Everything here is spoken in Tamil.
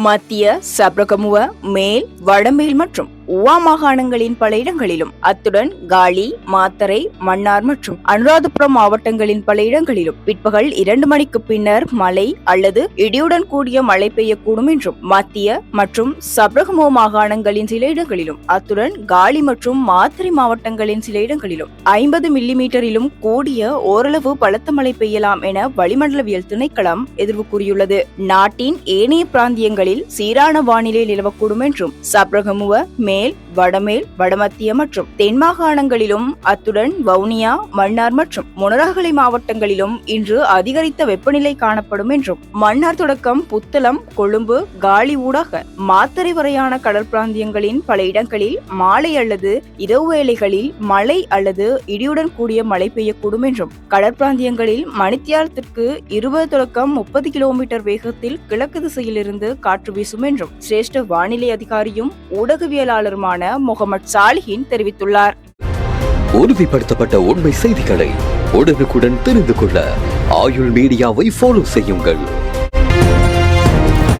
மத்திய, சப்ரகமுவ, மேல், வடமேல் மற்றும் உவா மாகாணங்களின் பல இடங்களிலும், அத்துடன் காலி, மாத்தறை, மன்னார் மற்றும் அனுராதபுரம் மாவட்டங்களின் பல இடங்களிலும் பிற்பகல் 2 மணிக்கு பின்னர் மழை அல்லது இடியுடன் கூடிய மழை பெய்யக்கூடும் என்றும், மத்திய மற்றும் சப்ரகமுவ மாகாணங்களின் சில இடங்களிலும், அத்துடன் காலி மற்றும் மாத்தறை மாவட்டங்களின் சில இடங்களிலும் 50 மில்லிமீட்டரிலும் கூடிய ஓரளவு பலத்த மழை பெய்யலாம் என வளிமண்டலவியல் திணைக்களம் எதிர்வு கூறியுள்ளது. நாட்டின் ஏனைய பிராந்தியங்களில் சீரான வானிலை நிலவக்கூடும் என்றும், சப்ரகமுவ, மேல், வடமேல், வடமத்திய மற்றும் தென் மாகாணங்களிலும், அத்துடன் வவுனியா, மன்னார் மற்றும் மொனராகலை மாவட்டங்களிலும் இன்று அதிகரித்த வெப்பநிலை காணப்படும் என்றும், மன்னார் தொடக்கம் புத்தளம், கொழும்பு, காலி ஊடாக மாத்தறை வரையான கடற்பிராந்தியங்களின் பல இடங்களில் மாலை அல்லது இரவு வேளைகளில் மழை அல்லது இடியுடன் கூடிய மழை பெய்யக்கூடும் என்றும், கடற்பிராந்தியங்களில் மணித்தியாலத்திற்கு 20 தொடக்கம் 30 கிலோமீட்டர் வேகத்தில் கிழக்கு திசையிலிருந்து காற்று வீசும் என்றும் சிரேஷ்ட வானிலை அதிகாரியும் ஊடகவியலாளருமான முகமது சாலிஹின் தெரிவித்துள்ளார். உறுதிப்படுத்தப்பட்ட உண்மை செய்திகளை உடனுக்குடன் தெரிந்து கொள்ள ஆயுள் மீடியாவை ஃபாலோ செய்யுங்கள்.